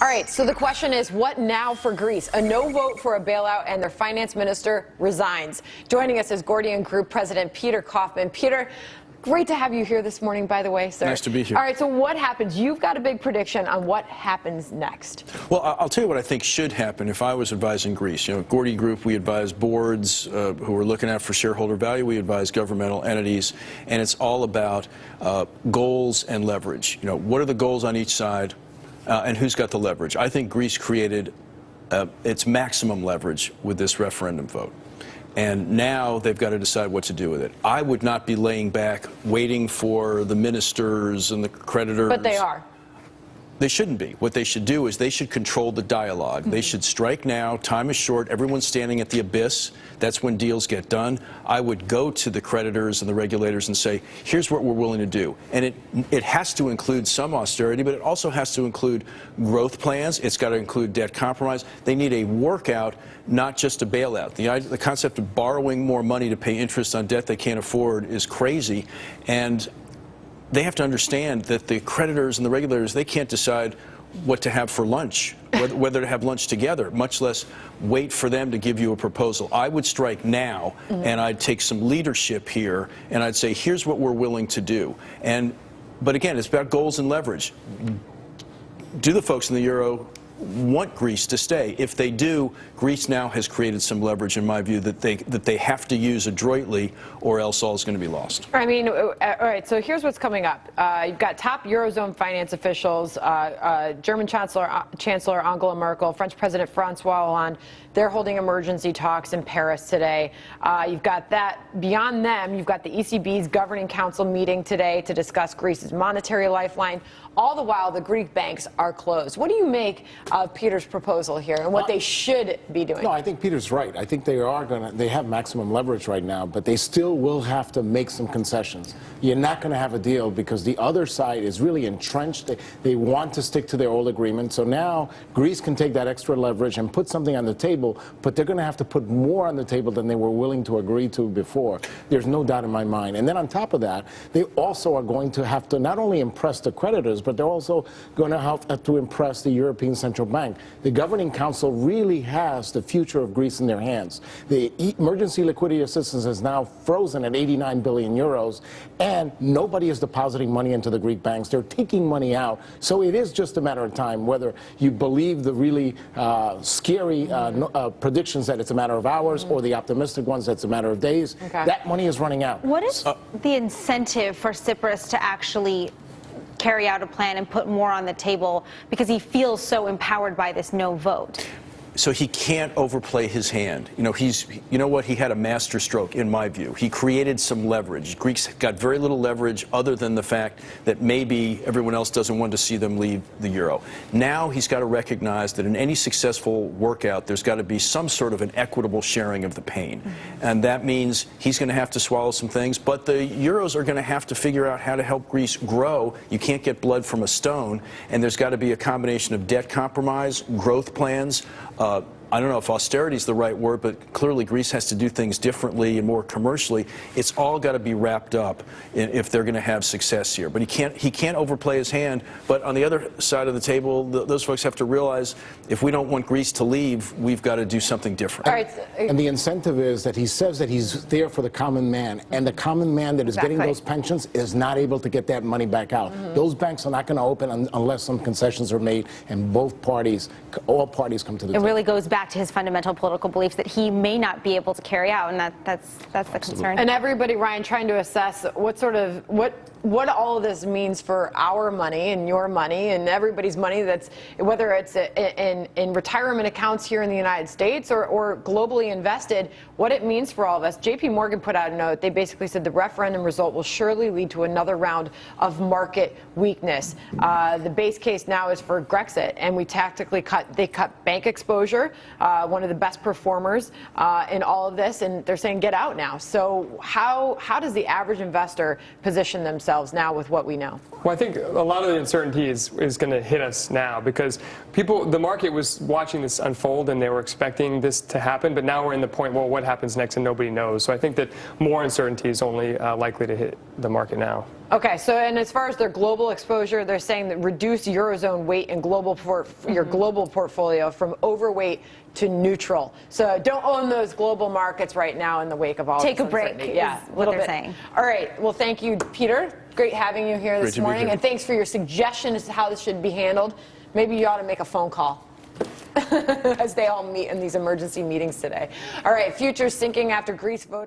All right, so the question is, what now for Greece? A no vote for a bailout, and their finance minister resigns. Joining us is Gordian Group President Peter Kaufman. Peter, great to have you here this morning, by the way, sir. Nice to be here. All right, so what happens? You've got a big prediction on what happens next. Well, I'll tell you what I think should happen if I was advising Greece. You know, Gordian Group, we advise boards who are looking out for shareholder value. We advise governmental entities, and it's all about goals and leverage. You know, what are the goals on each side, and who's got the leverage? I think Greece created its maximum leverage with this referendum vote. And now they've got to decide what to do with it. I would not be laying back, waiting for the ministers and the creditors. But they are. They shouldn't be. What they should do is they should control the dialogue. They should strike now. Time is short. Everyone's standing at the abyss. That's when deals get done. I would go to the creditors and the regulators and say, here's what we're willing to do. And it has to include some austerity, but it also has to include growth plans. It's got to include debt compromise. They need a workout, not just a bailout. The concept of borrowing more money to pay interest on debt they can't afford is crazy. And they have to understand that the creditors and the regulators, they can't decide what to have for lunch, whether to have lunch together, much less wait for them to give you a proposal. I would strike now, and I'd take some leadership here, and I'd say, here's what we're willing to do. But again, it's about goals and leverage. Do the folks in the Euro want Greece to stay? If they do, Greece now has created some leverage, in my view, that they have to use adroitly, or else all is going to be lost. I mean, all right, so here's what's coming up. You've got top Eurozone finance officials, German Chancellor Angela Merkel, French President Francois Hollande. They're holding emergency talks in Paris today. You've got that. Beyond them, you've got the ECB's Governing Council meeting today to discuss Greece's monetary lifeline. All the while, the Greek banks are closed. What do you make of Peter's proposal here and what they should be doing? No, I think Peter's right. I think they have maximum leverage right now, but they still will have to make some concessions. You're not going to have a deal because the other side is really entrenched. They want to stick to their old agreement. So now Greece can take that extra leverage and put something on the table, but they're going to have to put more on the table than they were willing to agree to before. There's no doubt in my mind. And then on top of that, they also are going to have to not only impress the creditors, but they're also going to have to impress the European Central Bank. The Governing Council really has the future of Greece in their hands. The emergency liquidity assistance is now frozen at 89 billion euros, and nobody is depositing money into the Greek banks. They're taking money out. So it is just a matter of time, whether you believe the really scary predictions that it's a matter of hours or the optimistic ones that it's a matter of days. Okay. That money is running out. What is the incentive for Tsipras to actually carry out a plan and put more on the table, because he feels so empowered by this no vote? So he can't overplay his hand. You know, you know what? He had a master stroke, in my view. He created some leverage. Greeks got very little leverage other than the fact that maybe everyone else doesn't want to see them leave the euro. Now he's got to recognize that in any successful workout, there's got to be some sort of an equitable sharing of the pain. And that means he's going to have to swallow some things, but the Euros are going to have to figure out how to help Greece grow. You can't get blood from a stone, and there's got to be a combination of debt compromise, growth plans. I don't know if austerity is the right word, but clearly Greece has to do things differently and more commercially. It's all got to be wrapped up if they're going to have success here. But he can't overplay his hand. But on the other side of the table, those folks have to realize if we don't want Greece to leave, we've got to do something different. All right. And the incentive is that he says that he's there for the common man, and the common man that is getting those pensions is not able to get that money back out. Those banks are not going to open unless some concessions are made, and all parties come to the table. It really goes back to his fundamental political beliefs that he may not be able to carry out, and that's the concern. And everybody, Ryan, trying to assess what all of this means for our money and your money and everybody's money, that's whether it's in retirement accounts here in the United States or globally invested, what it means for all of us. JP Morgan put out a note. They basically said the referendum result will surely lead to another round of market weakness. The base case now is for Grexit, and we tactically cut bank exposure, one of the best performers in all of this, and they're saying get out now. So how does the average investor position themselves now with what we know? Well, I think a lot of the uncertainty is going to hit us now, because the market was watching this unfold and they were expecting this to happen, but now we're in the point, well, what happens next, and nobody knows. So I think that more uncertainty is only likely to hit the market now. Okay, so and as far as their global exposure, they're saying that reduce Eurozone weight in your global portfolio from overweight to neutral. So don't own those global markets right now in the wake of all Take this a break, uncertainty. is Yeah, what little they're bit. saying. All right, well, thank you, Peter. Great having you here Great this to be morning, here. and thanks for your suggestion as to how this should be handled. Maybe you ought to make a phone call. As they all meet in these emergency meetings today. All right, futures sinking after Greece voters.